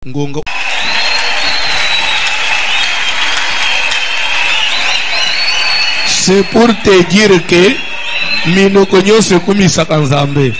ngonga. C'est pour te dire que minoko nyonso kumisaka Nzambe.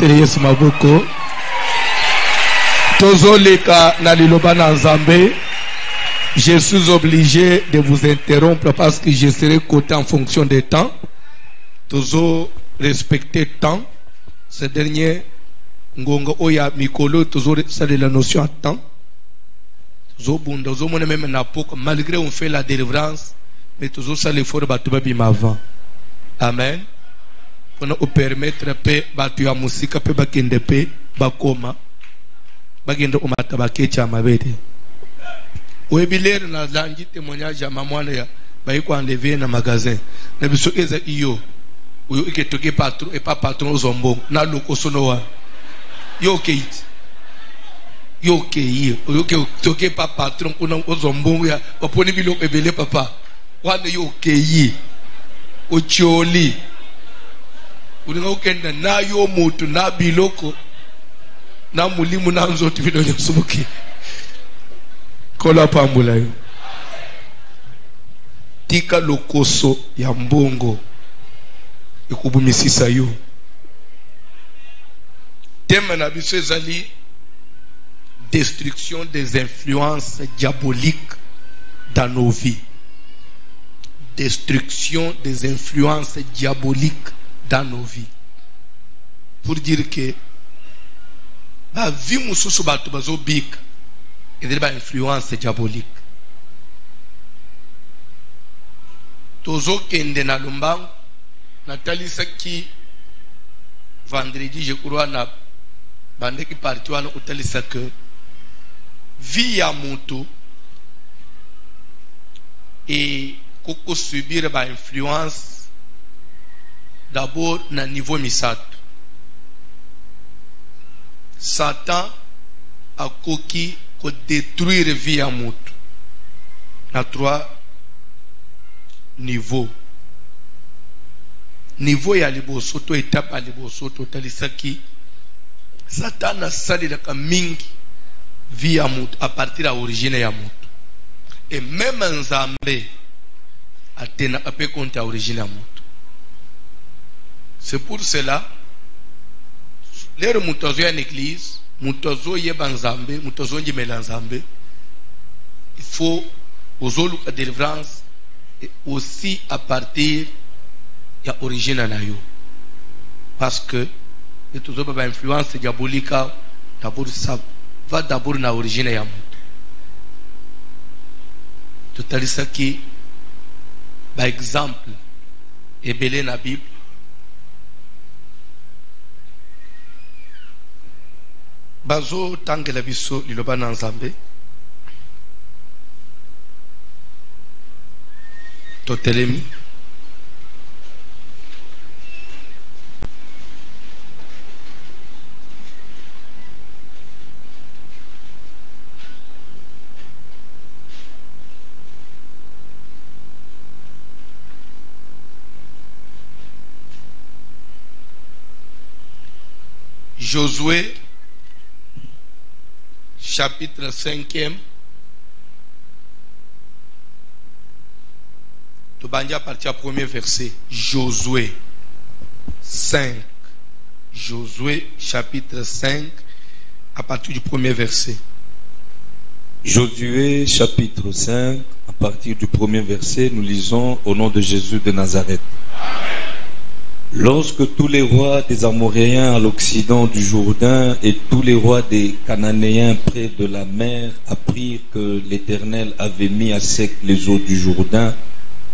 Yesu maboko tozoleka na liloba na Nzambe. Je suis obligé de vous interrompre parce que je serai coté en fonction des temps. Tozo respecter temps. Ce dernier ngonga oya mikolo tozo saler la notion à temps. Tozo bunda tozo mona même na poko malgré on fait la délivrance mais tozo saler fort batuba bima avant. Amen. Pour permettre pe batu ya musika pe bakende pe bakoma bagende omata bakecha mabete webilere na langi témoignage ya mamwana ya bayiko enlever na magasin na biso eza iyo uyo iketoke patron et pas patron zombo na lokosono wa yo keit yo kei uyo toke pa patron kuna ozombo ya oponi biloko ebele papa wana yo kei ocholi ulinga ukenda na yo mutu na biloko na mulimu na nzoto bino nyasubuki kola pambula yo tika lokoso ya mbongo ikubumisisa yo thème na biso ezali destruction des influences diaboliques dans nos vies. Destruction des influences diaboliques dans nos vies. Pour dire que la vie mususu batu bazo bik et de la influence diabolique. Tozo kende na lumbangu Nathalie Saki vendredi je crois na bande qui parti wana utalisa que vie ya mutu et koko subir ba influence d'abord na niveau misato. Satan a koki ko détruire vie ya mutu na 3 niveaux. Niveau ya liboso to étape ya liboso to talisaki Satan a sali la mingi vie ya mutu à partir de l'origine ya mutu. Et même Nzambe atena ape compte à origine ya mutu. C'est pour cela lero mutazo ya l'église, mutazo yeba Nzambe, mutazo njimela Nzambe. Il faut ozolu la délivrance et aussi à partir de l'origine na yo. Parce que et tout ça va influence diabolique d'abord ça va d'abord na origine ya mutu. Tout ça qui par exemple et belé na Bible bazo tangela biso liloba na Nzambe totelemi Josué chapitre 5e tu bandia partir à premier verset. Josué 5, Josué chapitre 5 à partir du premier verset. Josué chapitre 5 à partir du premier verset, nous lisons au nom de Jésus de Nazareth. Amen. Lorsque tous les rois des Amoréens à l'occident du Jourdain et tous les rois des Cananéens près de la mer apprirent que l'Éternel avait mis à sec les eaux du Jourdain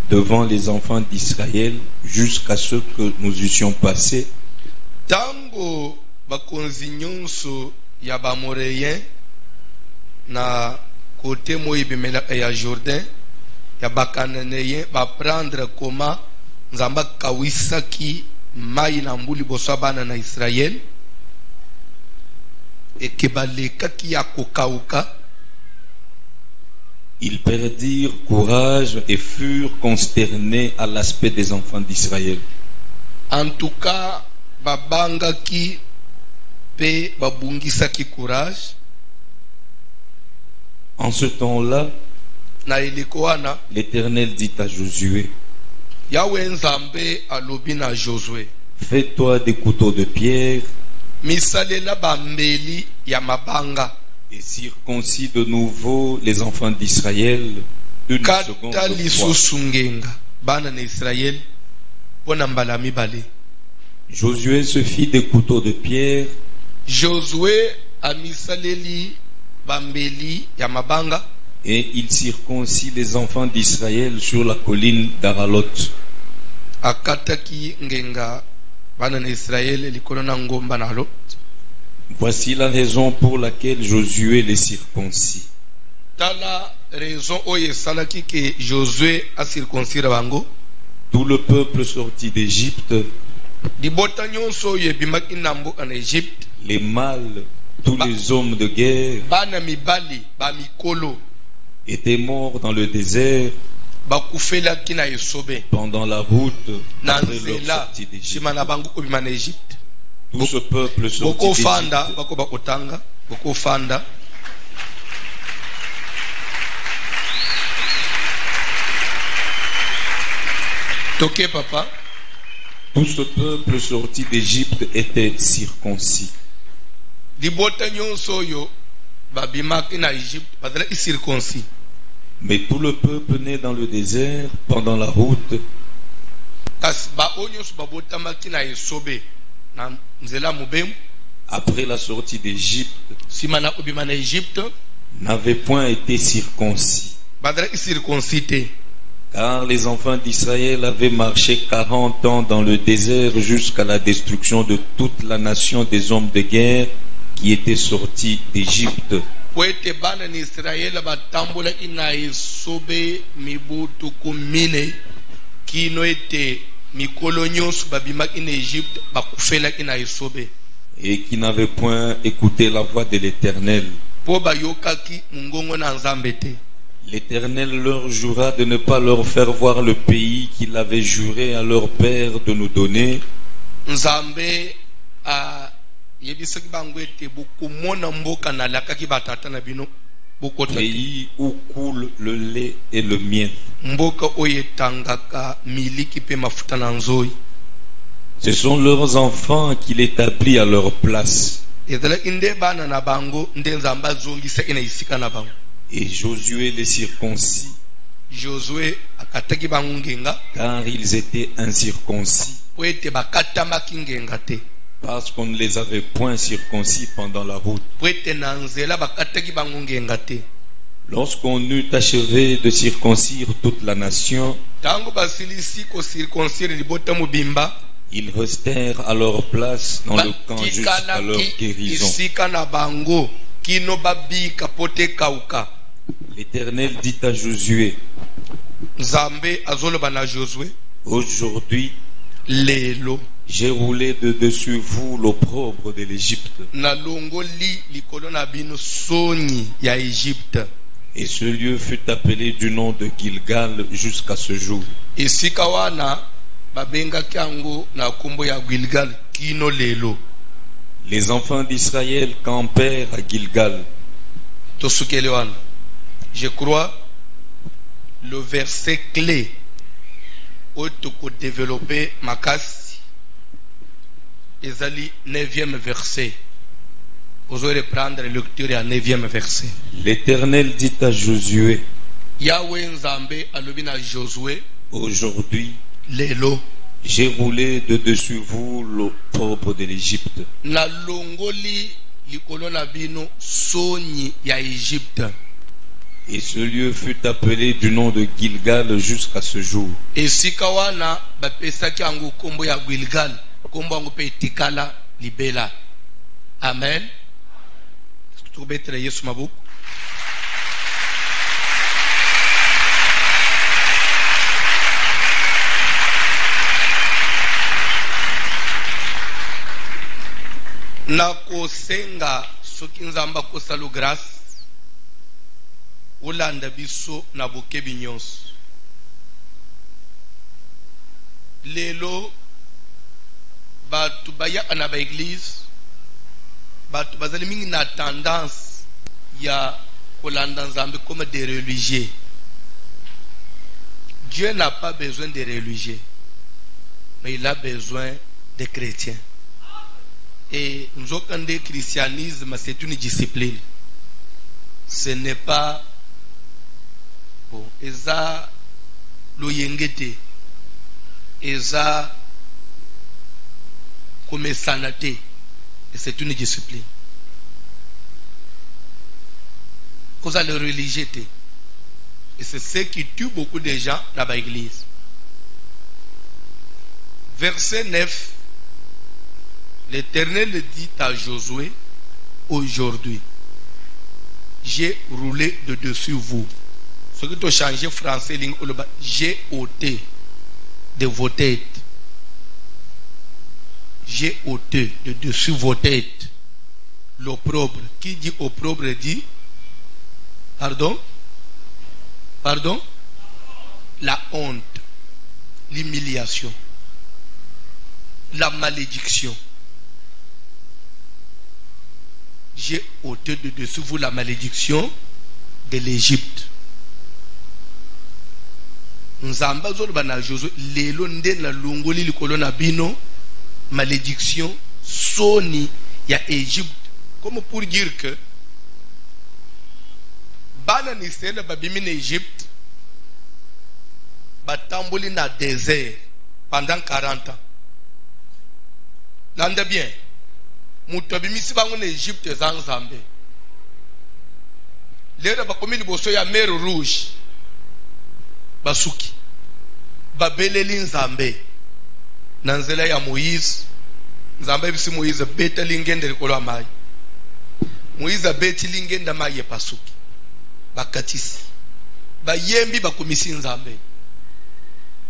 devant les enfants d'Israël jusqu'à ce que nous eussions passé. Tango bakonzi nyonso ya Bamoréen na côté moyebimela ya Jourdain ya bakananeyen ba prendre comment nzamba kawisaki mai na mbuli bosabana na Israël et que balekaki ya kokauka. Ils perdirent courage et furent consternés à l'aspect des enfants d'Israël. En tout cas, babangaki pe babungisaki courage. En ce temps-là, Na ilikoana l'Éternel dit à Josué, Yahweh nzambe alobi na Josué, fais-toi des couteaux de pierre misalela bambeli ya mabanga et circoncis de nouveau les enfants d'Israël une seconde kata fois. lisusu ngenga bana na Israël pona mbala mibale. Josué se fit des couteaux de pierre Josué amisaleli bambeli ya mabanga et il circoncis les enfants d'Israël sur la colline d'Aralot. akataki ngenga bana na Israël likolo na ngomba nalo. Voici la raison pour laquelle Josué les circoncis. Tala raison oyo esalaki ke Josué acirconcire bango. Tout le peuple sorti d'Égypte, Libota nyonso oyo ebimaki na mboka na Egypte, les mâles, tous les hommes de guerre bana mibali bamikolo étaient morts dans le désert bakufelaki na esobe pendant la route na après leur nzela sortie d'Égypte. nsima na bango kobima na Egypte. Tout ce peuple sorti Bokofanda d'Égypte bako bakotanga bokofanda. Toke papa. tout ce peuple sorti d'Égypte était circoncis. Libota nyonso oyo babimaki na Egypte bazalaki circoncis. Mais tout le peuple né dans le désert pendant la route Kasi ba oyo nyonso babotamaki na esobe na nzela mobemu après la sortie d'Égypte nsima na kobima na Egypte n'avaient point été circoncis. bazalaki circoncis te. Car les enfants d'Israël avaient marché 40 ans dans le désert jusqu'à la destruction de toute la nation des hommes de guerre qui étaient sortis d'Égypte. Po ete bana na Israele batambolaki na esobe mibutuku mine kino ete mikolo nyonso babimaki na Egypte bakufelaki na esobe Et qui n'avaient point écouté la voix de l'Éternel. po bayokaki mongongo na Nzambe te. L'Éternel leur jura de ne pas leur faire voir le pays qu'il avait juré à leur père de nous donner. Nzambe a yebisaki bango ete bokomona mboka nalakaki batata na bino bokota te. Pays où coule le lait et le miel. Mboka oyo etangaka miliki pe mafuta na nzoi. Ce sont leurs enfants qu'il établit à leur place. Ezalaki nde bana na bango nde Nzambe azongisaki na isika na bango. Et Josué les circoncis, Josué akataki bango ngenga car ils étaient incirconcis, po ete bakatamaki ngenga te. parce qu'on ne les avait point circoncis pendant la route. Po ete na nzela bakataki bango ngenga te. Lorsqu'on eut achevé de circoncire toute la nation, Tango basilisi kocirconcire libota mobimba ils restèrent à leur place dans le camp jusqu'à leur guérison. isika na bango kino babika pote kauka. L'Éternel dit à Josué, Nzambe azoloba na Josué, aujourd'hui, lelo j'ai roulé de dessus vous l'opprobre de l'Égypte. na longoli likolo na bino soni ya Egypte. Et ce lieu fut appelé du nom de Gilgal jusqu'à ce jour. Esika wana babengaki yango na kombo ya Gilgal kino lelo. Les enfants d'Israël campèrent à Gilgal. Tosukele wana. Je crois le verset clé oyo toko développer makasi ezali 9e verset. Vous allez reprendre la lecture à 9e verset. L'Éternel dit à Josué, Yahweh Nzambe alobi na Josué, aujourd'hui, lelo j'ai roulé de dessus vous l'opprobre de l'Égypte. na longoli likolo na bino soni ya Egypte. Et ce lieu fut appelé du nom de Gilgal jusqu'à ce jour. Esika wana bapesaki yango kombo ya Gilgal, kombo yango pe etikala libela. Amen. Tubetre Yesu mabuku. na kosenga soki nzamba kosala grâce olanda biso na bokebi nyonso. Lelo batu bayaka na ba église batu bazali mingi na tendance ya kolanda nzambe comme des religieux. Dieu n'a pas besoin de religieux, mais il a besoin de chrétiens. Et nous avons dit christianisme, c'est une discipline. Ce n'est pas bon. Eza loyengete, eza comme sanate, et c'est une discipline. Cause à la religiosité. Et c'est ce qui tue beaucoup de gens dans l'église. Verset 9. L'Éternel dit à Josué, aujourd'hui, j'ai roulé de dessus vous. Ce qui doit changer français, j'ai ôté de vos têtes. J'ai ôté de dessus vos têtes l'opprobre. Qui dit opprobre dit, pardon? Pardon? La honte, l'humiliation, la malédiction. J'ai ôté de dessus vous la malédiction de l'Égypte. Nzamba zorba na Josué lelo nde na longoli likolo na bino malédiction soni ya Égypte. Comme pour dire que bana ni sele babimi na Égypte batamboli na désert pendant 40 ans. Landa bien. Mutabimisi bango na Égypte za Nzambe. Lero bakomi liboso ya mer rouge. Basuki. Babeleli Nzambe. Na nzela ya Moïse. Nzambe bisi Moïse beta lingende likolo ya mai. Moïse beti lingenda mai pasuki. Bakatisi. Bayembi bakomisi Nzambe.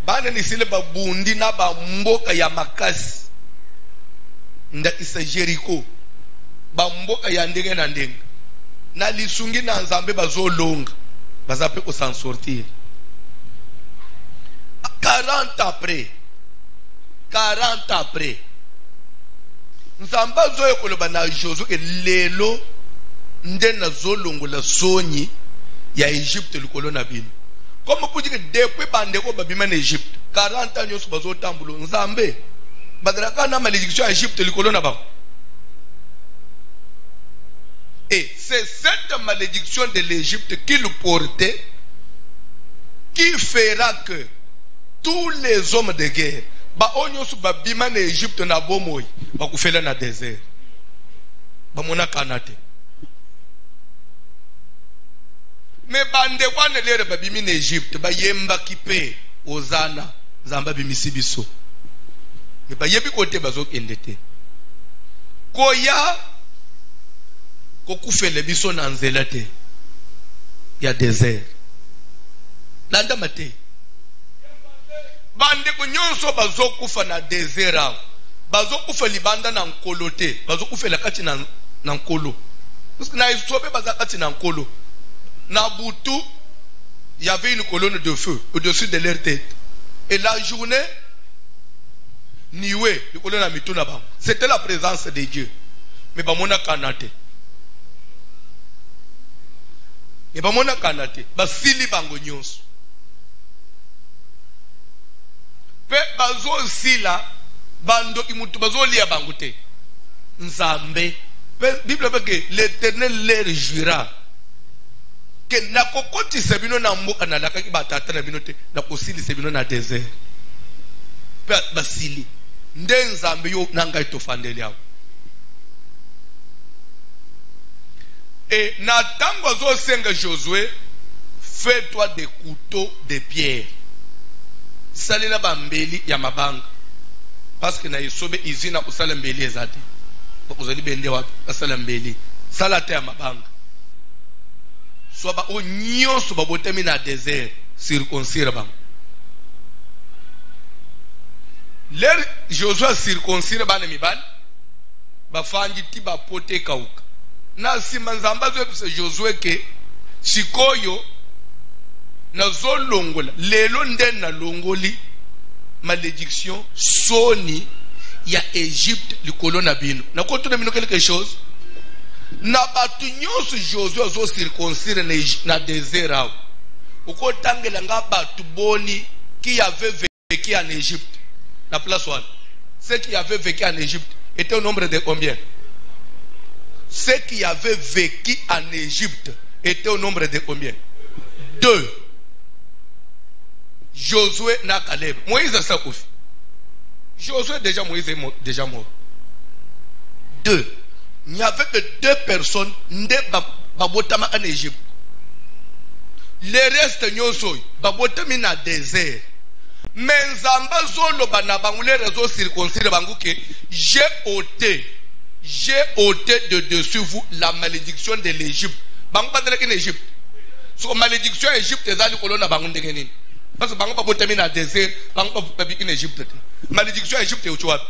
Bana ni sile babundi na ba mboka ya makasi. Nda isa Jericho bamboka ya ndenge na ndenge na lisungi na Nzambe bazolonga bazape ko s'en sortir. 40 après Nzambe zoye koloba na Josué lelo nde na zolongola sonyi ya Egypte likolo na bino. Comme pour dire que depuis bandeko babima na Egypte 40 ans nyoso bazotambulo Nzambe badraka na malédiction à Égypte likolo na bango. Et c'est cette malédiction de l'Égypte qu'il portait qui fera que tous les hommes de guerre ba onyosu babima na Égypte na bomoyi bakufela na désert bamona kanate. Mais bande kwane lere babimi na Égypte bayemba kipe ozana Nzamba bimisi biso. Mais pas yebi côté bazo kendete. Koya kokufele biso na nzela te. Ya désert. Landa mate. Bande ko nyonso bazo kufa na désert. Bazo kufa libanda na nkolo te. Bazo kufela kati na nkolo. Parce que na isobe baza kati na nkolo. Na butu il y avait une colonne de feu au-dessus de leur tête. Et la journée c'était la présence de Dieu. Mais pas mon kanate. Et pas mon kanate. Basili bango nyonso. Pe bazo sila bando imutu bazo lia bango te. Nzambe. Bible veut que l'Éternel leur jura que na kokoti sebino na mboka na lakaki batata na bino te na kosili sebino na désert. Pe basili. Nde Nzambe yo nanga itofandeli yao. Et na tango zo senga Josué, fais-toi des couteaux de pierre. Salila bambeli ya mabanga. Parce que na isobe izina usala mbeli ezati. Uzali bende wapi usala mbeli. Salate ya mabanga. Soba o nyonso babotemi na désert circoncire bang. Leur Josué circoncire ban mi ban. bafanji ti bapote kauka na sima nzambe azwebisa Josué ke sikoyo nazolongola lelo nde nalongoli malédiction soni ya Égypte likolo na bino nakotuna bino quelque chose na batu nyonso Josué azo circoncire na désert awo ukotangela nga batu boni qui avait vécu en Égypte la place one ceux qui avaient vécu en Égypte étaient au nombre de combien? Ceux qui avaient vécu en Égypte étaient au nombre de combien? 2. Josué n'a Caleb. Moïse a ça. Josué déjà, Moïse est déjà mort. 2. Il n'y avait que 2 personnes babotama en Égypte. Les restes nyonso babotami na désert. Mais nzamba zolo bana bangule réseau circoncire banguke j'ai ôté de dessus vous la malédiction de l'Égypte. Bangu pas de l'Égypte. So malédiction Égypte ezali kolona bangu ndenge nini? Parce que bangu pas botami na désert, bangu pas biki en Égypte. Malédiction Égypte e uchowapi?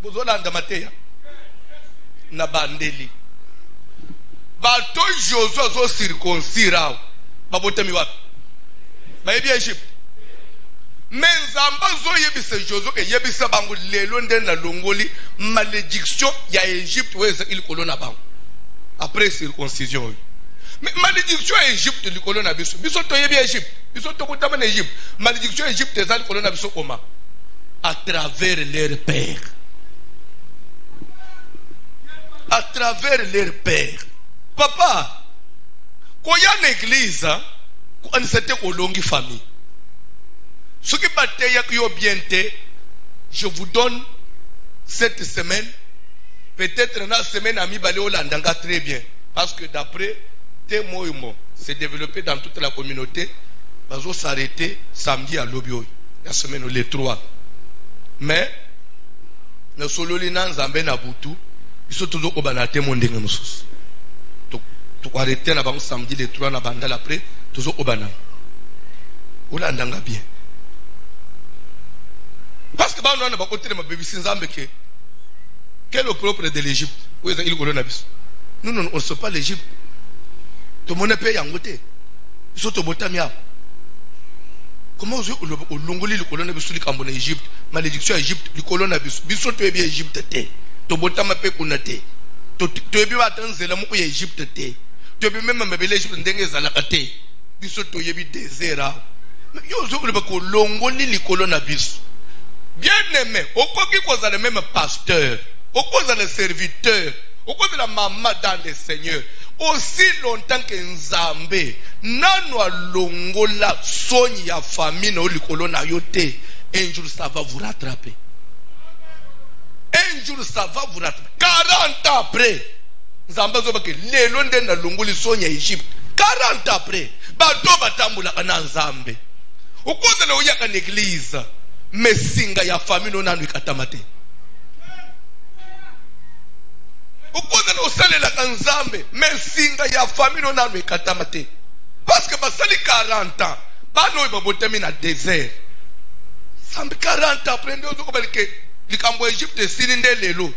Bozola ndamateya na bandeli. Bato Josué zo circoncire babotami wapi? Bayebi Égypte. Mais nzamba zo yebisa Josué ke yebisa bangu lelo nde na longoli malédiction ya Égypte weza il kolona bangu. Après circoncision. Mais malédiction à Égypte du colon biso. Biso to yebi Égypte. Biso to kutama na Égypte. Malédiction à Égypte ezali colon biso comment? À travers leur père. À travers leur père. Papa, quand il y a une église, quand c'était une longue famille. Ce qui bataille qui est bien té, je vous donne cette semaine. Peut-être dans la semaine à mi-balé au Landanga très bien. Parce que d'après témoignement, c'est développé dans toute la communauté. Ils vont s'arrêter samedi à Lobio. La semaine les 3. Mais, le solo linan Zambé na Boutou, ils sont toujours au banate mondeng moussous. Tu arrêter na banque samedi les 3 na bandal après, toujours au banan. Au Landanga bien. Parce que on a pas côté de ma bébé Sinzambe qui quel est le propre de l'Égypte? Où est-ce qu'il y a? Nous, on ne sait pas l'Égypte. Tout le monde paye en côté. Ils sont au Botamia. Comment vous avez au Longoli, le colon de Cambon Égypte, malédiction Égypte, le colon de Bissot, tu es bien Égypte. Tu Botama Pekunate. Tu es bien attendre Zélamou Égypte. Tu es bien même ma belle Égypte Ndengezalakate. Bissot, tu es bien désert. Mais vous avez le Longoli, le colon de Bissot. Bien aimé, au quoi qu'il y a le même pasteur. Au cause de les serviteurs, au cause de la maman dans le Seigneur, aussi longtemps que Nzambe, nanwa longola sogne ya famille no likolo na yote, un jour ça va vous rattraper. Un jour ça va vous rattraper. 40 ans après, Nzambe zo bake lelo nde na longoli sogne ya Égypte. 40 ans après, bato batambula kana Nzambe. Au cause de la yaka l'église, mais singa ya famille no nanu ikatamate. Ukoza na usale la kanzambe mesinga ya famille on a me katamate parce que basali 40 ans bano ibabotemi na désert sambi 40 ans après ndio ko balike likambo Égypte sininde lelo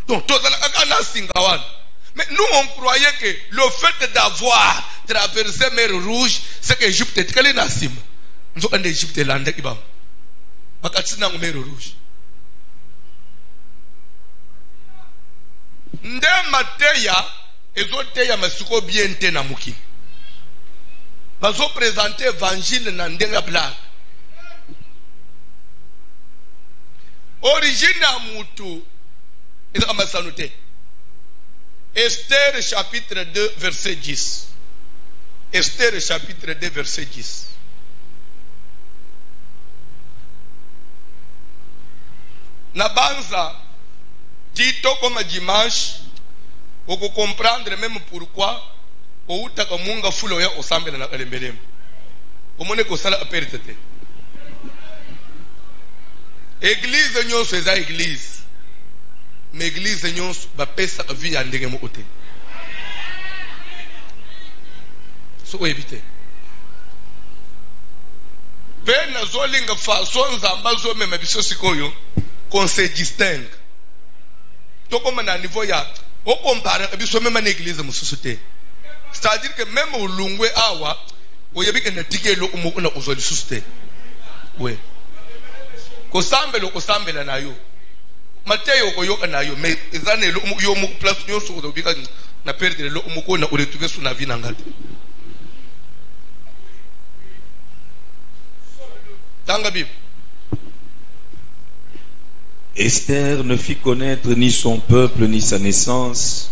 donc tozala kana singa wana mais nous on croyait que le fait d'avoir traversé mer rouge c'est que Égypte tikali na sima nzo ande Égypte landa ibam bakatsina mer rouge. Nde mateya ezoteya masuko bien te na muki bazo présenter évangile na ndenga blague origine ya mutu ezaka masanute. Esther chapitre 2 verset 10. Esther chapitre 2 verset 10. Na banza Tito comme dimanche, on peut comprendre même pourquoi au utaka munga fulo ya osambe na kalembelem. Omone ko sala apertete. Église nyonso eza église. Mais église nyonso ba pesa vie ya ndenge mo ote. So éviter. Ben na zolinga façon nzamba zo mema biso sikoyo qu'on se distingue. comme à niveau ya au compare biso même en église mususuté c'est-à-dire que même au lungwe awa o yebi que na tikelo umoko na uzoli susute we ko sambela na yo Mateo ko yo na yo mais ezane lo yo mu place yo so ko bika na perdre lo umoko na uretrouver sur na vie na ngati tanga Bible. Esther ne fit connaître ni son peuple ni sa naissance,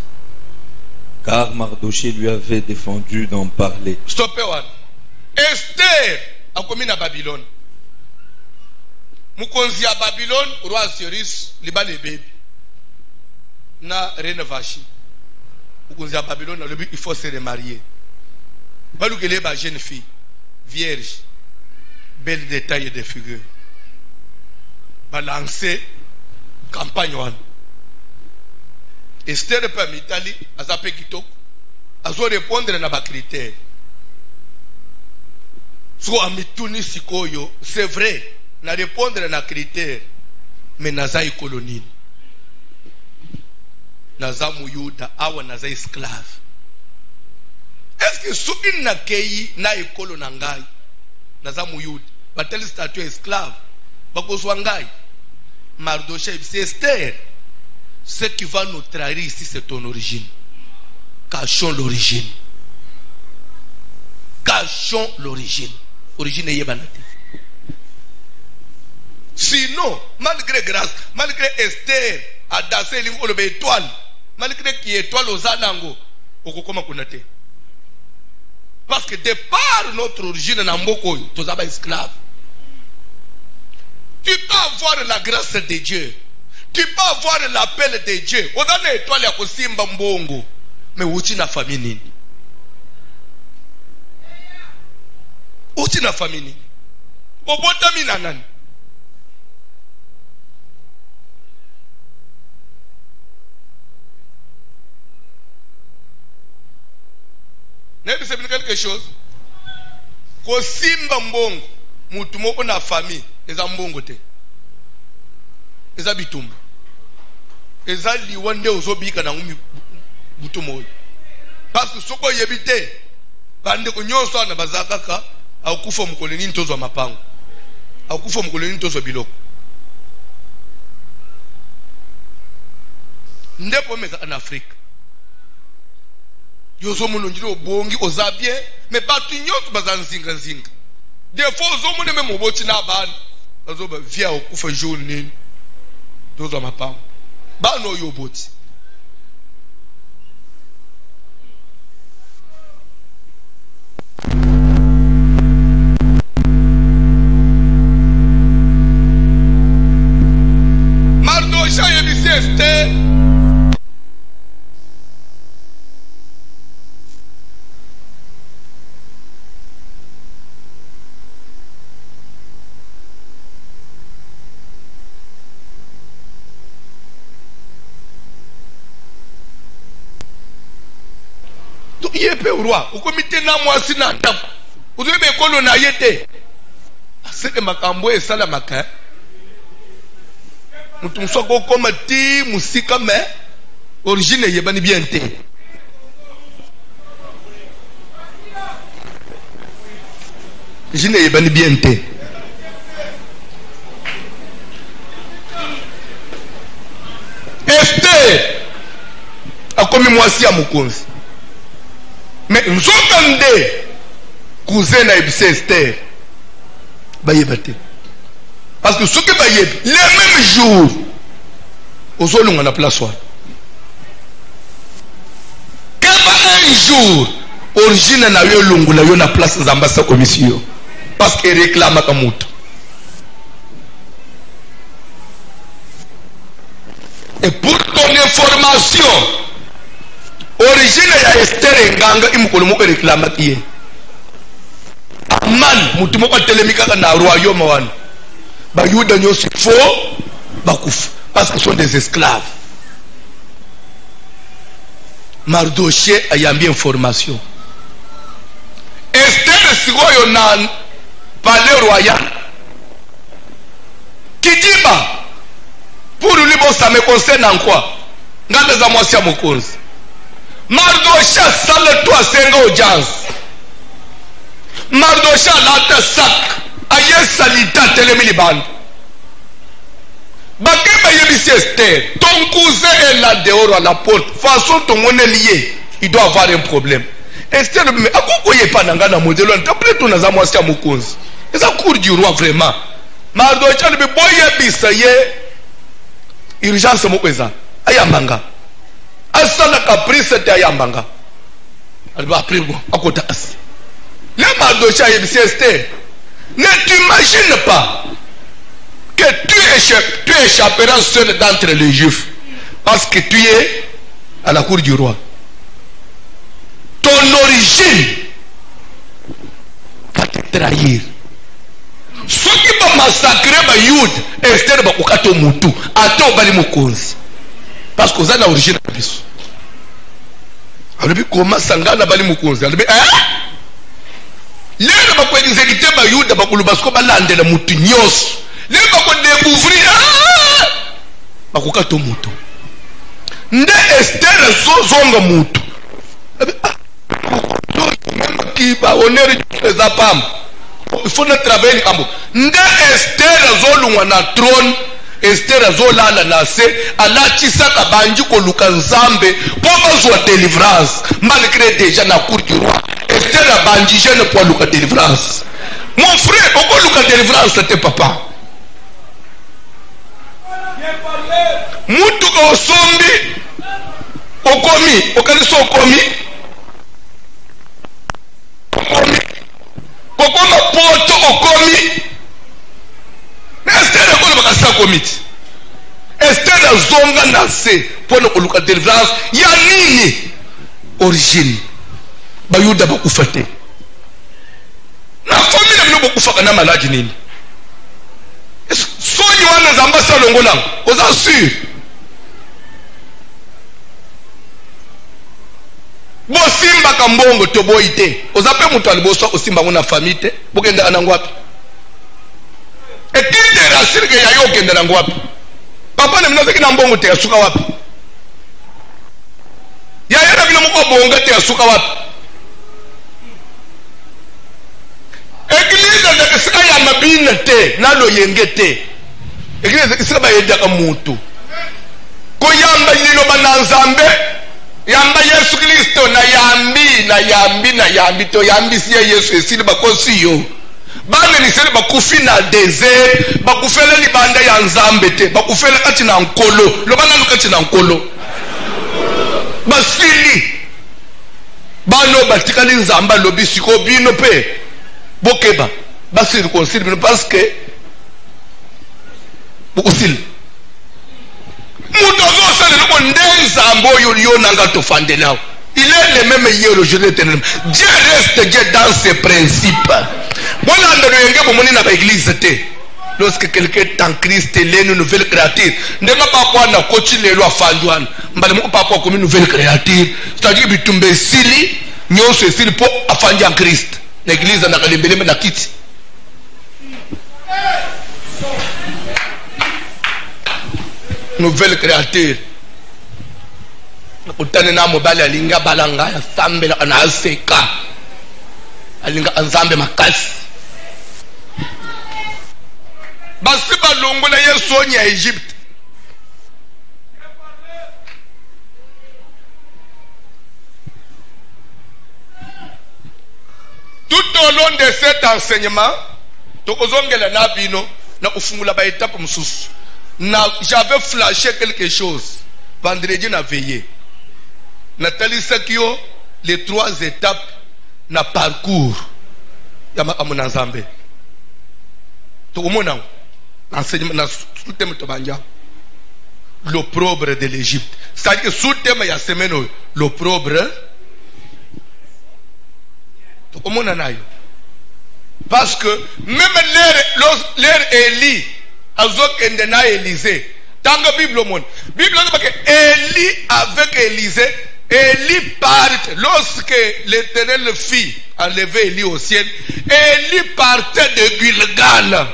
car Mardoché lui avait défendu d'en parler. Stoppez one. Esther a commis à Babylone. Mukonzi à Babylone, roi Cyrus, liba les bébés. Na reine Vachi. Mukonzi à Babylone, le but il faut se remarier. Balou que les jeune fille, vierge, belle détail de figure. Balancer campagne wana Esther pa mitali azape kitoko azo répondre na ba critères so amituni sikoyo c'est vrai na répondre na critères mais naza colonie naza muyuda awa naza esclave est-ce que soki na kei na ekolo na ngai naza muyuda bateli statut esclave bakozwa ngai Mardoché, c'est Esther. Ce qui va nous trahir ici, c'est ton origine. Cachons l'origine. Cachons l'origine. Origine est Yebanati. Sinon, malgré grâce, malgré Esther, a dansé l'étoile, étoile, malgré qui étoile aux anango, okokoma konate. Parce que de par notre origine, Namboko, tous aba esclaves. Tu peux avoir la grâce de Dieu. Tu peux avoir l'appel de Dieu. Odane étoile ya kosimba mbongo. Mais uchi na famille nini? Uchi na famille nini? Obota mina nani? N'est-ce pas quelque chose? Kosimba mbongo. Mutu moko na famille. Eza mbongo te eza bitumba eza liwande ozobika na ngumi butumo parce que soko yebite bande ko nyonso na bazakaka akufa mukoleni ntozo wa mapango akufa mukoleni ntozo biloko ndepo meza en Afrique yozo mulunjiro bongi ozabie mais batu nyonso bazanzinga nzinga des fois ozomone même oboti na bana azoba via okufa jour nini dozo mapam ba no yoboti Mardoché yebisi Esther yepe roi ukomite na mwasi na ndako uzobe kolo na yete aseke makambo esala maka mutu msoko koma ti musika me origine yebani bien te origine yebani bien te Esther akomi mwasi ya mukonzi mais nous entendons cousin na Esther bayebate parce que ce que bayeb les mêmes jours aux olonga na place wa kama un jour origine na yo longula yo na place zambasa commission parce que réclame kamuto et pour ton information origine ya Esther nganga imukolo moko réclame kiye aman mutu moko telemika na royaume wana ba yuda nyosi fo bakufa parce que sont des esclaves. Mardoché ayambia information Esther sikoyo na palais royal Kidiba pour lui bon ça me concerne en quoi nganda za mwasi ya mokonzi. Mardosha sala toi senga audience. Mardosha lata sak ayesalita telemili bande. Bakeba yebisi Esther, ton cousin est là dehors à la porte. Façon ton mon est lié, il doit avoir un problème. Esther, mais à quoi il n'y a pas de modèle? Après tout, nous avons un mokonzi. C'est ça cour du roi vraiment. Mardosha le boy yebisa ye urgence mokweza. Ayambanga. Asala caprice te ayambanga. Alba après bon, à côté as. Le Mardosha yebisi Esther. Ne t'imagine pas que tu échapperas seul d'entre les Juifs parce que tu es à la cour du roi. Ton origine va te trahir. Ce qui va massacrer ma Youd, Esther va kukato mutu, ato bali mokonzi. Parce que vous avez l'origine de Bisso. Alors, comment sangana bali mokonzi? Alors, lelo bakwe exécuter ba Youd ba kulubasko balandela mutu nyos. Les gens qui découvrir bakukato mutu nde Esther zonga mutu même qui va honneur les apam il faut ne travailler kambo nde Esther zolungwa na trône Esther zolala na se alatisaka banji koluka nzambe po bazwa délivrance malgré déjà na cour du roi Esther banji jeune pour luka délivrance mon frère pourquoi luka délivrance c'était papa mutu osombi okomi okanisa okomi kokoma poto okomi Esther ekolo bakasa komiti Esther zonga na se pona koluka délivrance ya nini origine bayuda bakufa te na famille bino bakufa na maladi nini soki wana nzambe asalongolango oza sur bosimbaka mbongo toboyi te oza mpe moto aliboso osimbango na famille te bokendaka nango wapi ekite rasirike yayo okende nango wapi papa na bino azaki na mbongo te asuka wapi yaya na bino moko bonga te asuka wapi Église de Kisika ya mabina te na loyenge te Église de Kisika ba yedaka mutu ko yamba liloba na nzambe yamba Yesu Kristo na yambi to yambi si Yesu esili bakosi yo bana ni sele bakufi na désert bakufela libanda ya nzambe te bakufela kati na nkolo loba na kati na nkolo basili bano batikali nzamba lobi siko bino pe bokeba basi reconcile parce que bokosile muto zosale loko ndenzambo yo nanga to fandelao il est le même hier aujourd'hui éternellement Dieu reste Dieu dans ses principes voilà ndo yenge bomoni na ba église te lorsque quelqu'un est en Christ il est une nouvelle créature ndenga papa na kochi lelo afandwana mbale moko papa comme une nouvelle créature c'est-à-dire bitumbe sili nyonso sili po afandi en Christ l'église na kalembeleme na kiti nouvelle créature utane na mobali alinga balanga ya sambe na aseka alinga nzambe makasi basi balongo na Yesu onya Egypte tout au long de cet enseignement tokozongela na bino na kufungula ba étape mususu na j'avais flashé quelque chose vendredi na veillé Nathalie Sakio les 3 étapes na parcours ya makamuna nzambe tokomona enseignement na sous-thème tobanja l'opprobre de l'Égypte c'est-à-dire que sous-thème ya semaine l'opprobre tokomona nayo parce que même l'air Élie azokende na Élisée dans la Bible monde Bible dit que Élie avec Élisée Élie part lorsque l'Éternel fit enlever Élie au ciel Élie partait de Gilgal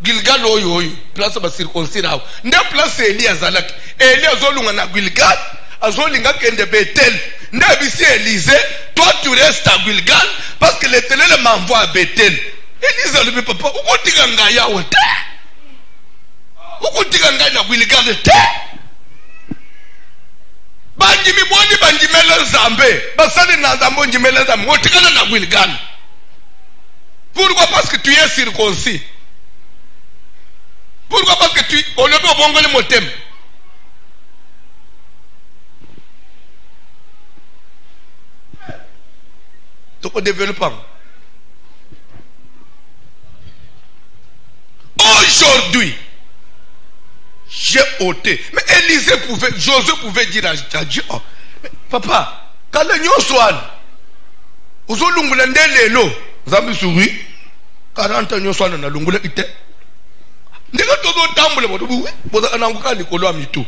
Gilgal oyo place ba circoncire nda place Eli azalaki Eli azolunga na Gilgal azolinga kende Bethel nda bisi Élisée toi tu restes à Gilgal parce que l'Éternel m'envoie à Bethel. Élisée lui papa ukotika ngaya wote ukotika ngaya na Gilgal te banjimi boni banjimela Nzambe basali na Nzambe njimela Nzambe wotikana na Gilgal. Pourquoi? Parce que tu es circoncis. Pourquoi? Parce que tu au lieu de bongole motem. Donc développant. Aujourd'hui, j'ai ôté. Mais Élisée pouvait, Josué pouvait dire à Dieu, oh, papa, quand le nyon soit, vous avez l'ungulande lelo, vous avez souri, 40 ans nyon soit dans l'ungulande ite. Ndeka todo tambule moto buwe, boza ananguka likolo amitu.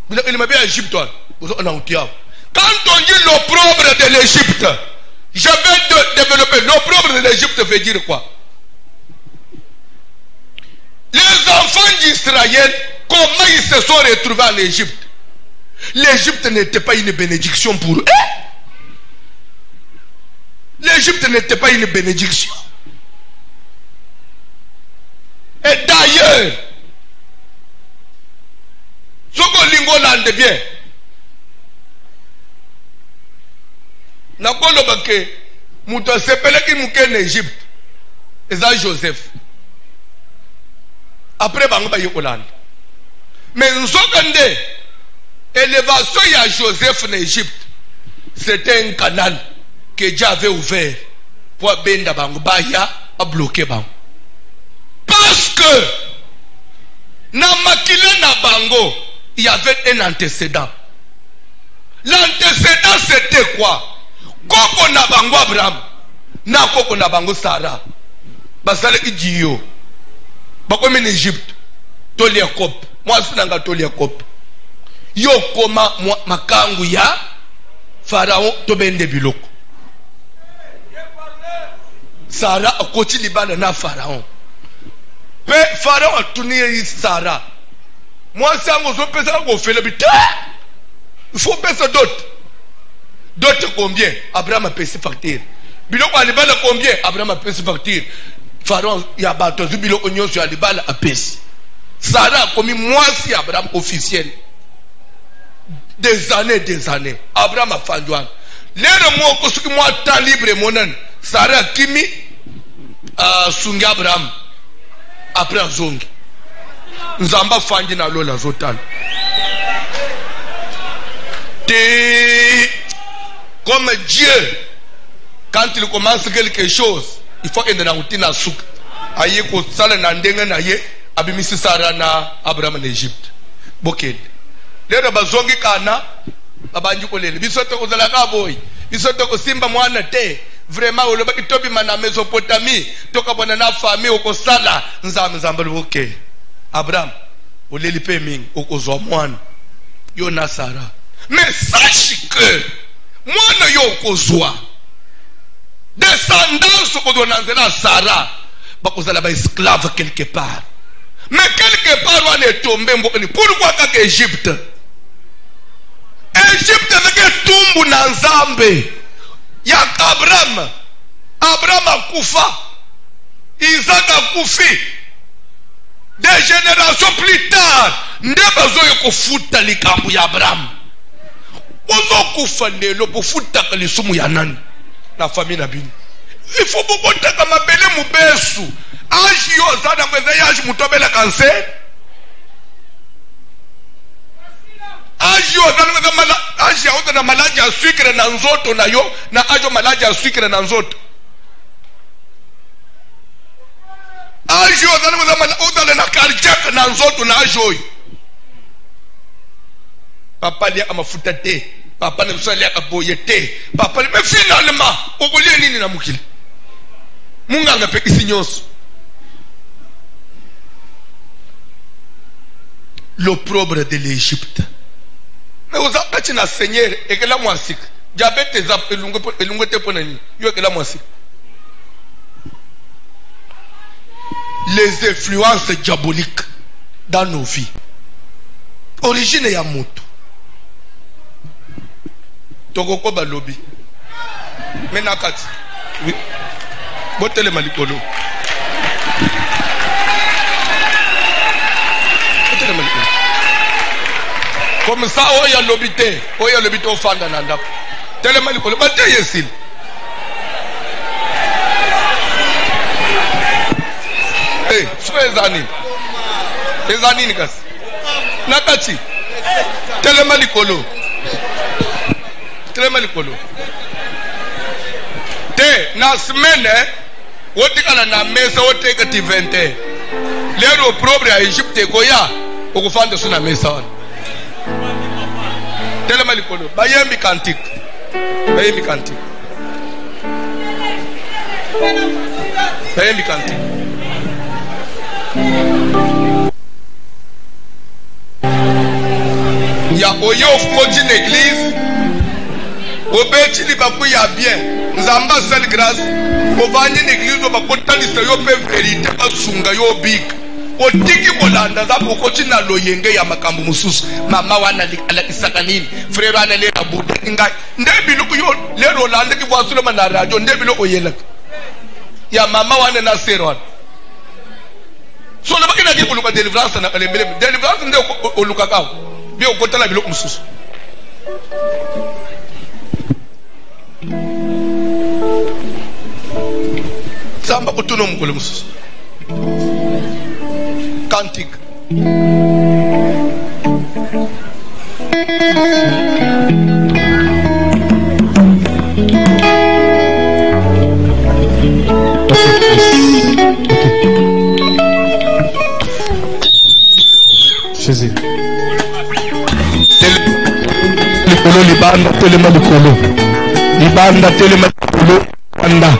Bila il m'a bien Égypte, boza anangukia. Quand on dit l'opprobre de l'Égypte, je vais développer. L'opprobre de l'Égypte veut dire quoi? Les enfants d'Israël, comment ils se sont retrouvés en Égypte? L'Égypte n'était pas une bénédiction pour eux. L'Égypte n'était pas une bénédiction. Et d'ailleurs, ce que l'Ingoland bien, nakolo bake muto sepeleki muke en Égypte eza Joseph après bango ba yokolanda mais nzokande élévation ya Joseph en Égypte c'était un canal que Dieu avait ouvert pour benda bango baya a bloquer bango parce que na makile na bango il y avait un antécédent. L'antécédent c'était quoi? Koko na bango Abraham na koko na bango Sarah basale idiyo bako en Égypte toli Jacob moi sinanga toli Jacob yo koma makangu ya Pharaon to bende biloko Sarah akoti libana na Pharaon pe Pharaon atuni Sarah moi sango zo pesa ko fele bita il faut pesa d'autres combien? Abraham a payé facture. Biloko alibala combien? Abraham a payé facture. Pharaon y a battu biloko nyon sur alibala a payé. Sarah a commis moisi Abraham officiel. Des années. Abraham a fait douane. L'heure moi que ce qui moi temps libre monen. Sarah kimi sunga Abraham après zongi. Nzamba fandi na lola zotan. Comme Dieu, quand il commence quelque chose, il faut qu'il y ait une routine à souk. Aïe, ko sala na ndenga na ye, abimisi Sarah na Abraham en Égypte. Boked. Lero bazongi kana, babanji ko lele. Bisoto ko zala ka boy. Bisoto ko simba mwana te. Vraiment oloba itobi mana Mésopotamie, toka bona na famille ko sala nzamba boke. Abraham, oleli pe mingi okozwa mwana. Yo na Sarah. Mais sache que mwana yo kozwa descendance ko donanzela Sarah bakozala ba esclave quelque part mais quelque part on est tombé mbokoni pourquoi kaka Égypte avec tumbu na Nzambe ya Abraham akufa Isaac akufi des générations plus tard nde bazoyo kofuta likambo ya Abraham ozo kufa lelo bofuta kalisumu ya nani na famille na bini il faut bokotaka mabele mubesu age yo zana kweza yaji mutobela cancer age yo zana kweza age ya na malaji ya sucre na nzoto na yo na ajo malaji ya sucre na nzoto age yo zana kweza na cardiaque na nzoto na ajo yo papa lia amafuta te papa ne lia kaboye te papa mais finalement okolie nini na mukili munganga pe isinyoso l'opprobre de l'Égypte mais aux apati na Seigneur et que la moisik diabète zap elungo te pona ni yo que la moisik les influences diaboliques dans nos vies. Origine ya moto. Tokoko balobi. Menakati. Oui. Botele malikolo. Botele malikolo. Comme ça, oya lobité. Oya lobité au fanda nanda. Tele malikolo. Bate yesil. Eh, sois ezanini. Ezanini kasi. Nakati. Tele malikolo. Tele malikolo. Te na semaine wotikala na mesa woteka ti 20. Lero proprio a Egypte koya okufanda suna mesa wana. Tele malikolo. Bayembi kantik. Bayembi kantik. Bayembi kantik. Ya oyo fodi l'église. Obeti li baku ya bien. Nzamba seule grâce. Ovani l'église obakotalisa yo pe vérité basunga yo big. Otiki bolanda za bokoti na loyenge ya makambo mususu. Mama wana alakisaka nini? Frère wana le abuda ngai. Ndebiluku yo le rolande ki voasule na radio ndebiluku yela. Ya mama wana na sero. So le bakina ki kuluka délivrance na le délivrance nde oluka ka. Bi okotala biluku mususu. Samba kutuno mukole mususu. Cantique. Jésus. Likolo libanda telema likolo. Libanda telema likolo. Anda.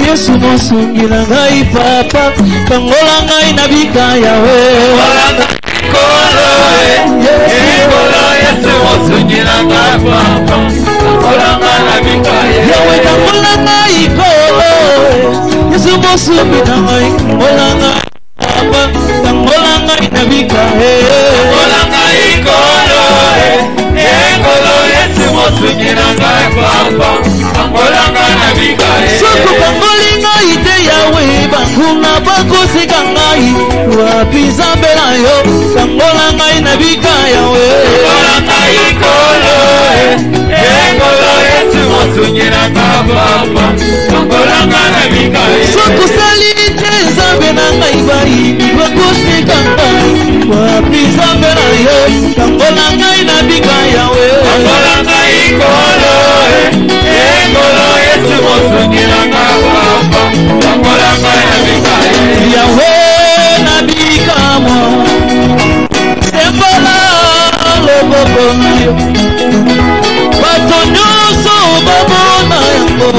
Yesu mosungila ngai papa kangola ngai na bikaya we kolo Yesu mosungila ngai papa kangola ngai na bikaya we kangola ngai kolo Yesu mosungila ngai kangola ngai papa kangola ngai na bikaya kangola ngai kolo Yesu mosungila ngai papa kangola ngai na bikaya soko kangoli ngai te yawe banguna bakosika ngai wapi nzambe na yo kangola ngai na bikaya we kangola ngai kolo ekolo Yesu mosungila ngai papa kangola ngai na bikaya soko sali te nzambe na ngai bayini bakosika ngai wapi nzambe na yo kangola ngai na bikaya we kangola ngai kolo ekolo Yesu mosungila ngai papa kangola ngai na bikaya yawe na bikamo sembola loboko na yo bato nyonso babona yango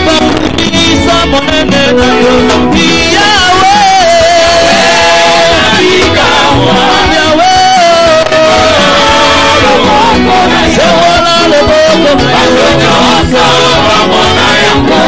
bakumisa monene na yo yawe na bikamo yawe sembola loboko na yo nyonso babona yango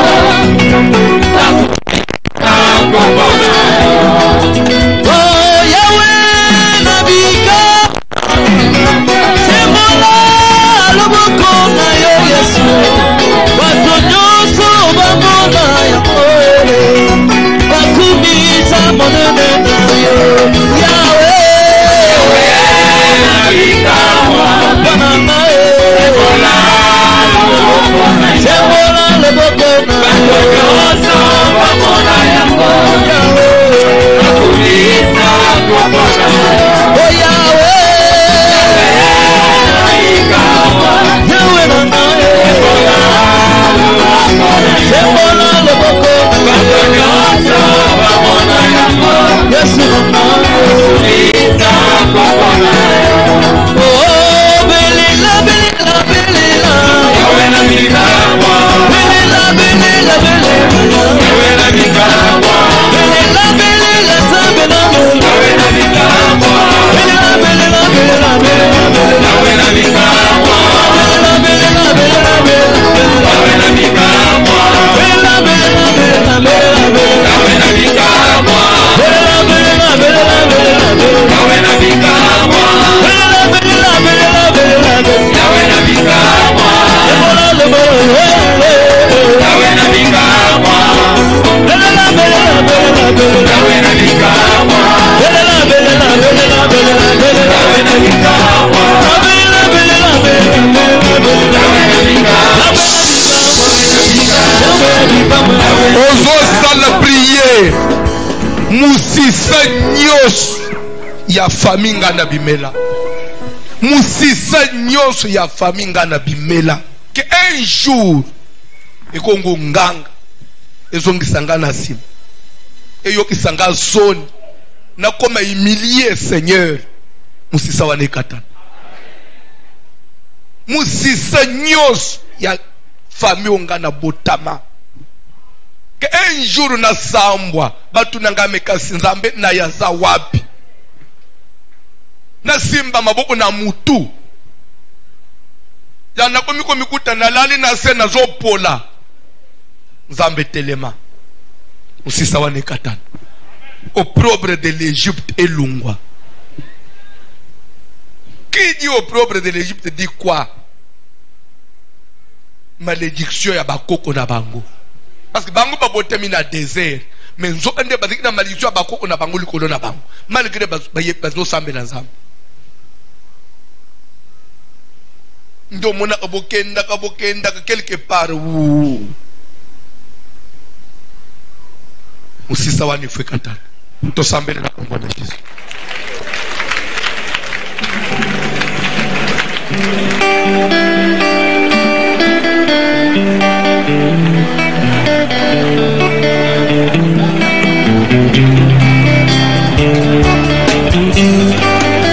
Bella famille ngana bimela. Musisa nyonso ya famille ngana bimela. Que un jour ekongo nganga ezongisa na sim. Eyokisa nga zone na koma humilier Seigneur. Musisa wane katana. Musisa nyonso ya famille ngana botama. Que un jour na sambwa batu nanga mekasi nzambe na yaza wapi. Na simba maboko na mutu. Ya nakomiko mikuta na lali na se na zopola. Nzambe telema. Musisa wane katana. Opprobre de l'Égypte et lungwa. Qui dit opprobre de l'Égypte dit quoi? Malédiction ya bakoko na bango. Parce que bango ba botemi na désert. Mais nzo ande baziki na malédiction ya bakoko na bango likolo na bango. Malgré bazo sambe na nzambe. Ndo mona kabokenda quelque part. Musisa wani fekantana. To sambe na kongo na Jésus.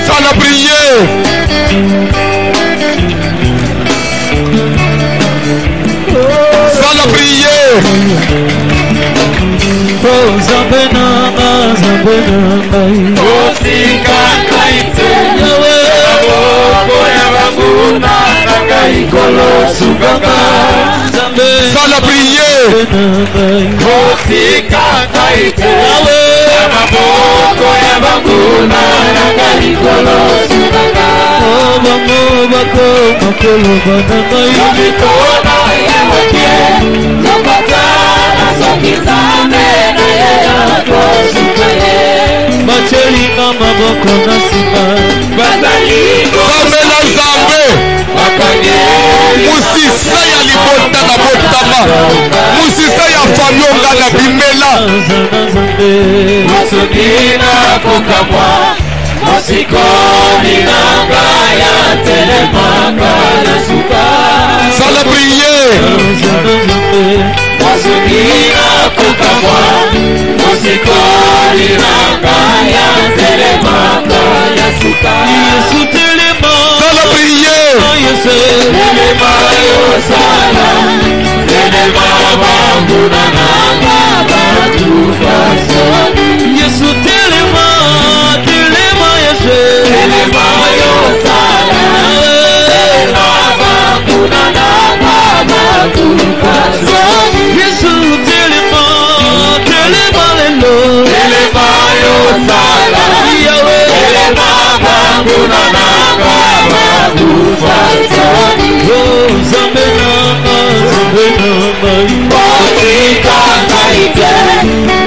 Ça la prière. Ça la prière. Oh Zambena, Zambena, Osika kaite Boya baguna Nakaikolo suganga Ça la prière. Osika kaite Boya baguna Nakaikolo suganga Bango bako makolo banamai Yobikona yewakie Yobakana sokitame na yeyako sukaye Macheli na maboko na sima Bazaliko Zambela Zambe. Musisa ya libota na botama. Musisa ya famionga na bimela. Masudina kukamwa Mosikoni nanga ya telemaka na suka Ça la prière. Masudina kukamwa Mosikoni nanga ya telemaka ya suka Yesu telema Ça la prière. Telema yosala Telema bambuna nanga batuka soni Yesu telema telema Yesu Telema yosala Telema bambuna nanga batuka soni Yesu telema telema lelo Telema yosala Yahweh Telema bambuna nanga batuka soni Oh Zambena Zambena mai Osika kaite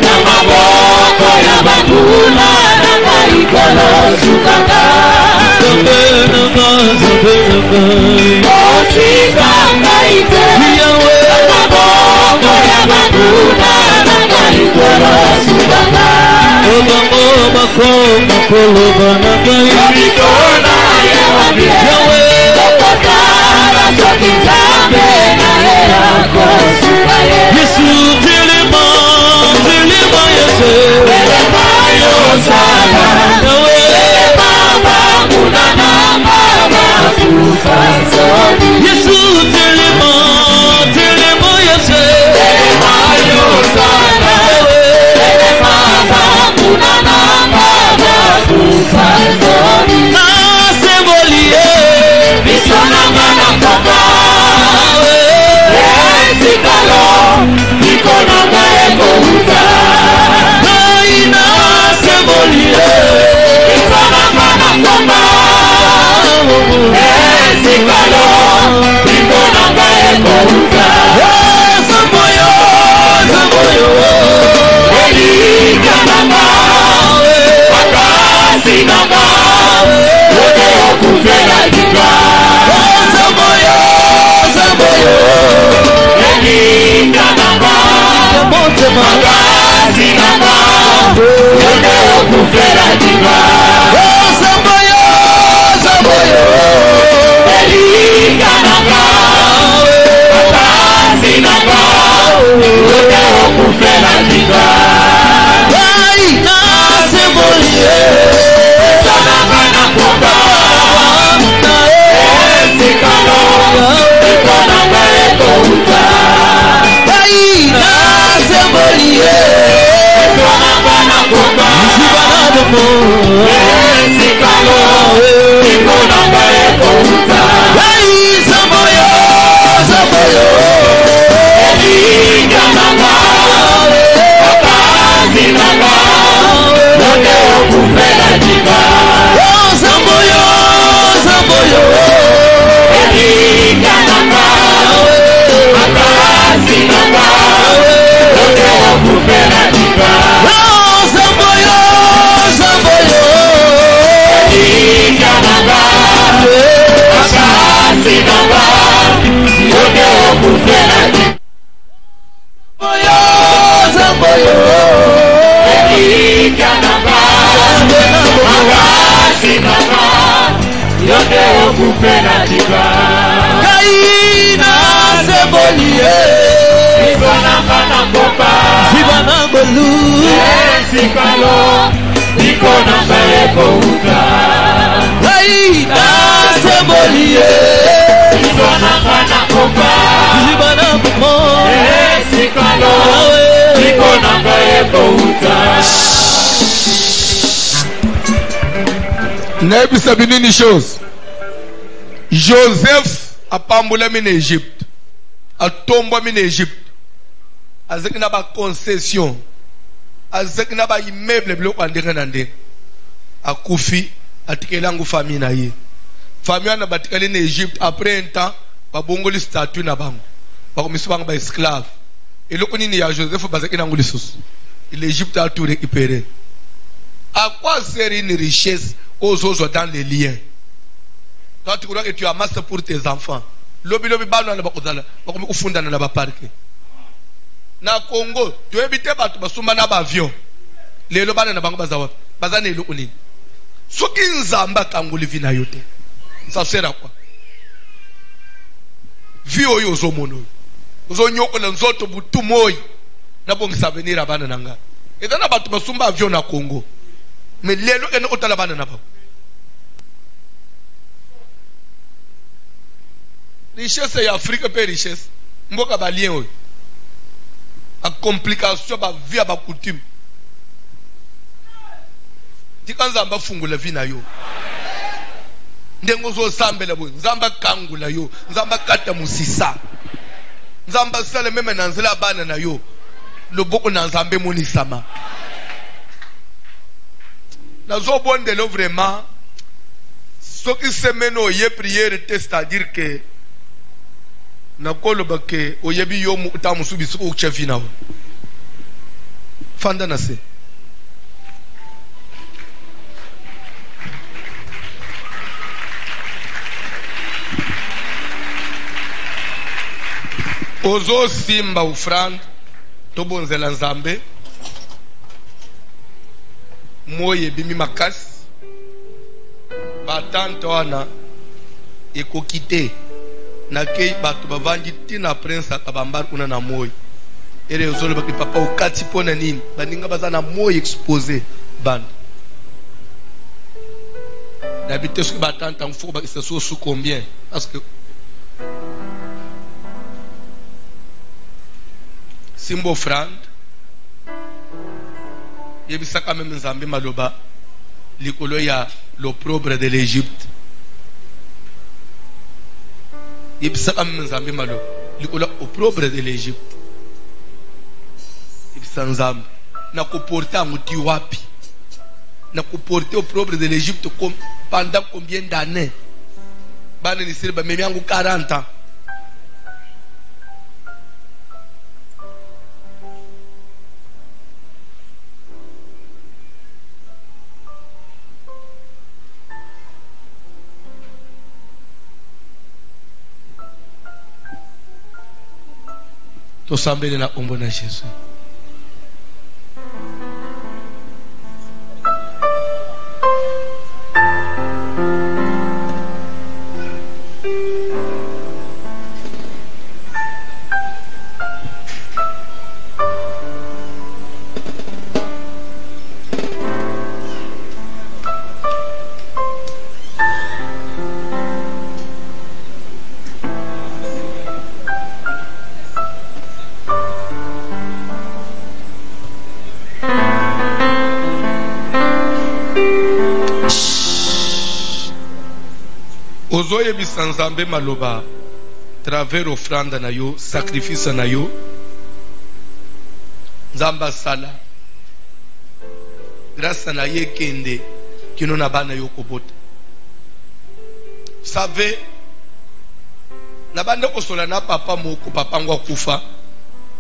Na maboko ya baguna Nakaikolo suganga Zambena mai Osika kaite Yahweh Na maboko ya baguna Nakaikolo suganga Bango bako makolo banamai Yobikona yewabie Yahweh Topotara sokitame na yeyako sukaye Yesu telema telema Yesu Telema yosala Yahweh Telema bambuna nanga batuka soni Yesu telema telema Yesu Telema yosala Telema bambuna nanga batuka soni Asemboliye ngolu Esikalo Nikona Mbaeko Uta Ai Nasemboliye Nikona Kana Komba Zibana Kumo Esikalo Nikona Mbaeko Uta Nebi sabini ni chose. Joseph a pamboula en Égypte. A tombé en Égypte. A zek na ba concession. A zek na ba immeuble blok andere nande. A koufi a tikelangu famille na ye. Famille na batikali en Égypte après un temps ba bongoli statut na bango. Ba komisi bango ba esclave. Et le konini ya Joseph ba zek na ngoli sus. L'Égypte a tout récupéré. À quoi sert une richesse aux autres dans les liens? Toi tu crois que tu amasses pour tes enfants. Lobi bano na bakozala bakomi kufunda na ba parke. Na Congo tu éviter batu basumba na ba avion. Lelo bana na bango bazawa. Bazana elo unini. Soki nzamba kangoli vina yote. Ça sert à quoi? Vi oyo ozomono. Ozonyoko na nzoto butu moyi. Na bongisa venir abana nanga. Ezana batu basumba avion na Congo. Mais lelo eno otala bana na ba. Richesse et Afrique peut richesse. Mboka ba lien oyo. A complication ba vie ba coutume. Tikanzamba fungula vie na yo. Ndengo zo sambela bo. Nzamba kangula yo. Nzamba kata musisa. Nzamba sale meme na nzela bana na yo. Loboko na nzambe moni sama. Na zo bondelo vraiment. Ce qui se mène au yé prière, c'est-à-dire que nakolo bake oyebi yo utamusubi su uchefina fanda na se ozo simba ufrand tobonzela nzambe moye bimi makasi batante wana ekokite na kei batu bavandi tina prince akabambar kuna na moyo ere uzolo baki papa ukati pona nini baninga bazana moyo exposé band d'habitude ce que batanta mfo ba ça sous combien parce que simbo frand yebisaka même nzambe maloba likolo ya l'opprobre de l'Égypte. Il s'est amené malo. Il opprobre de l'Égypte. Il s'en zam. N'a qu'au porter à mouti wapi. N'a qu'au porter opprobre de l'Égypte pendant combien d'années? Ban ni sirba même yangu 40 ans. Tosambele na ombo na Jésus. Ozoye bisanzambe maloba travers offrande na yo sacrifice na yo nzamba sala grâce na ye kende kino na bana yo kobota savez na banda kosola na papa moko papa ngwa kufa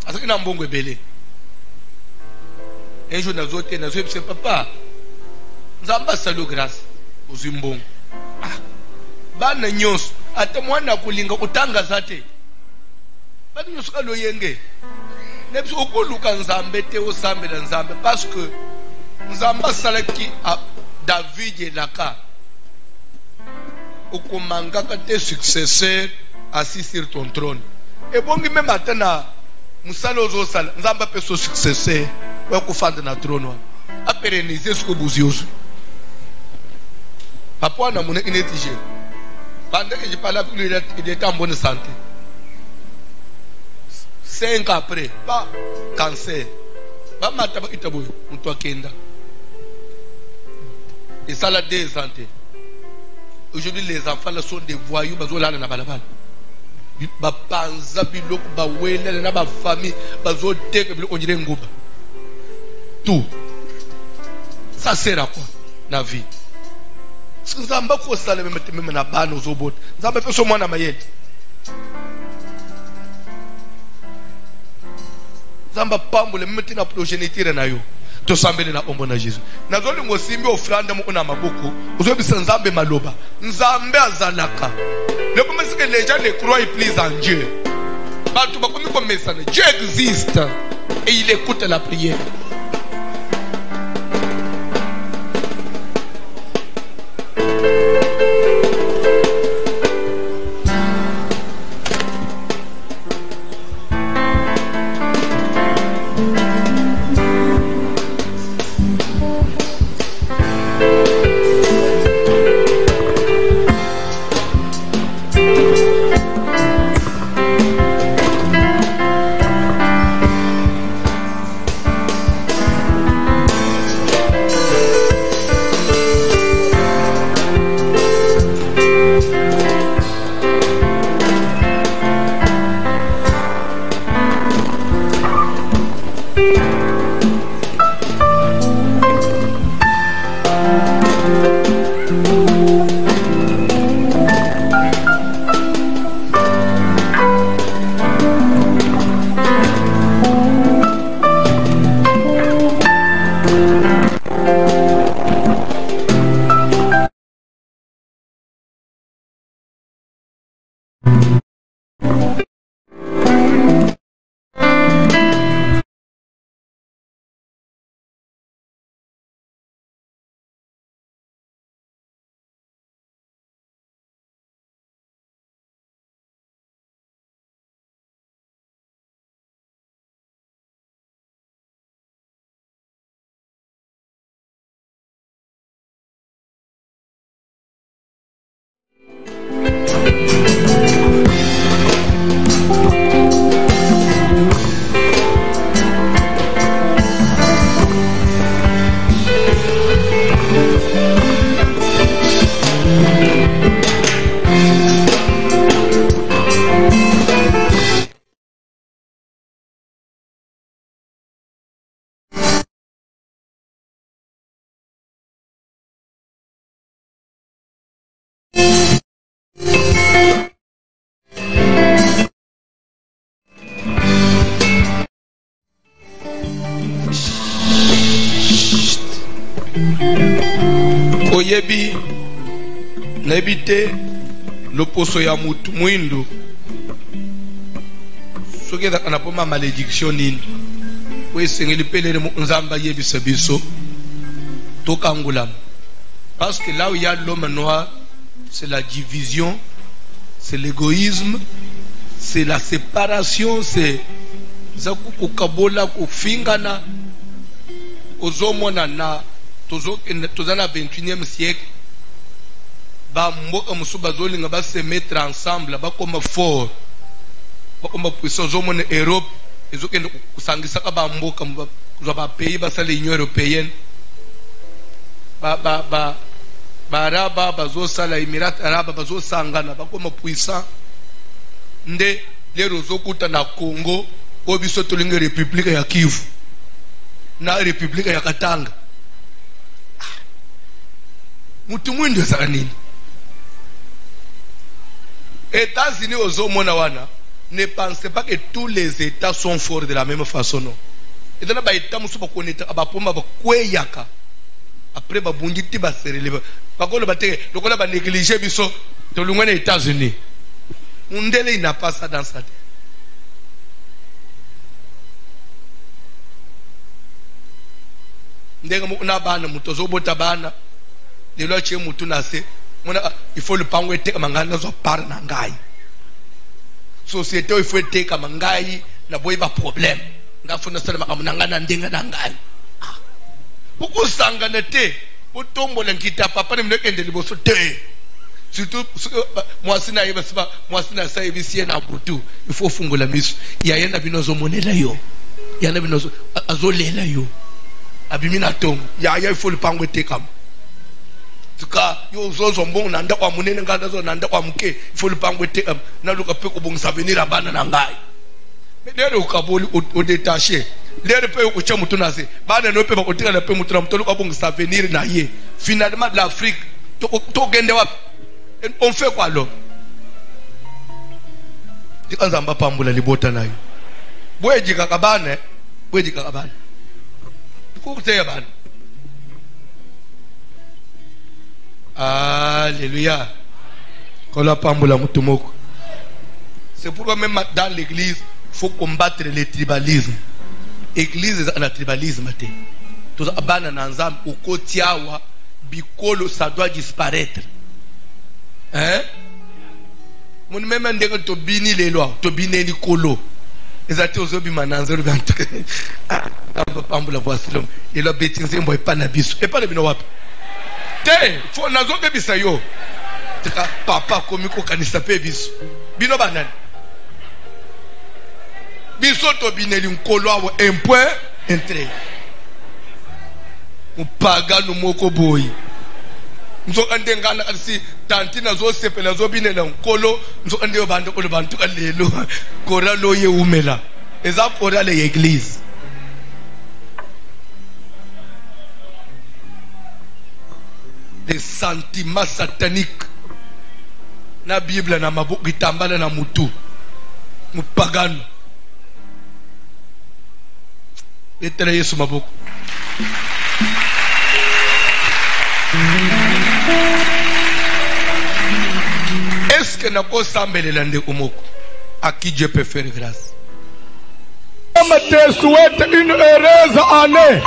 asaki na mbongo ebele un jour na zote na zote papa nzamba salo grâce ozimbongo bana nyos ate mwana kulinga utanga zate bana nyos kalo yenge nebi okuluka nzambe te osambela nzambe parce que nzamba salaki a David elaka okomangaka te successeur assis sur ton trône et bongi même atana musala ozosala nzamba pe so successeur wa kufanda na trono a pérenniser ce que buzioso papa na mon inétige pendant que je parlais avec lui il était en bonne santé 5 ans après pas cancer ba mata ba itaboyo mtu akenda et ça la désanté. Aujourd'hui les enfants là sont des voyous bazo la na balabala ba panza biloko ba wele na ba famille bazo teke biloko njire nguba tout ça sert à quoi na vie parce que nzamba ko sala même na bana uzobota nzamba pe so mwana mayele nzamba pambule même tina progéniture na yo to sambele na ombo na Jésus nazoli ngosimbi ofranda mu na maboko uzobisa nzambe maloba nzambe azalaka le comme c'est que les gens ne croient plus en Dieu batu bakomi ko mesana Dieu existe et il écoute la prière. Oyebi nebite loposo ya mutu mwindo soki ezaka na poma malédiction nini po esengeli pelele mo nzamba yebisa biso tokangolama parce que là où il y a l'homme noir c'est la division, c'est l'égoïsme, c'est la séparation, c'est zaku kukabola kufingana ozomona na tozana 21e siècle ba mboka musu bazolinga ba se mettre ensemble ba comme fort ba comme puissance ozomona Europe ezokende kusangisa ka ba mboka ba pays ba sala Union européenne ba Araba bazo sala Emirat Araba bazo sangana ba comme puissant nde lero zokuta na Congo obiso tolinga République ya Kivu na République ya Katanga mutu mwindo saka nini États-Unis ozomona wana ne pensez pas que tous les États sont forts de la même façon non et dans ba État musu ba koneta ba pomba ba kweyaka après ba bungiti ba serele ba kolo ba te lokola ba négliger biso to lungana États-Unis undele ina pas ça dans sa tête. Ndenge mukuna bana mutozo bota bana lelo che mutu na se mona il faut le pango eteka mangana zo par na ngai société il faut eteka mangai na boy ba problème ngafuna salama amunangana ndenga nangai ukusangana te utombola nkita papa ne mnekende liboso te surtout mwasina yeba siba mwasina sa yebisiye na butu il faut fungula miso ya yena binozo monela yo yana binozo azolela yo abimina tongo ya il faut le pangwe te kam tuka yo zozo mbongo nanda kwa munene nganda zo nanda kwa mke il faut le pangwe te kam na luka pe ko bongisa venir abana na ngai lero ukaboli o détaché lero pe ucha mutu nase bana no pe bakotika na pe mutu na mutolo ka bongisa venir na ye finalement de l'Afrique to gende wa on fait quoi alors tikanzamba pambula libota nayo bwejika kabane kukuteya bana alléluia kola pambula mutumoko. C'est pourquoi même dans l'église il faut combattre le tribalisme. Église est un tribalisme. Tout ça abana nanzam ukotiawa bikolo ça doit disparaître. Hein? Mon même ndenge to bini les lois, to bini ni kolo. Ezati ozobi mananzo biantu. Ah, pambula voici l'homme. Il a bétinze mboy pa na biso. Et pas le bino wapi. Te, faut nazo bebisa yo. Tika papa komiko kanisa pe biso. Bino banani. Bisoto bineli nkolo awo un point entré. Upagano moko boy. Nzo ande ngana alisi tantina zo sepela zo binela nkolo nzo ande obando ko bantu kalelo kora loye umela. Eza kora le église. Des sentiments sataniques. Na Bible na mabuku itambala na mutu. Mupagano. Etele Yesu maboko. Est-ce que nako sambelela nde umoko? À qui Dieu peut faire grâce? Je te souhaite une heureuse année.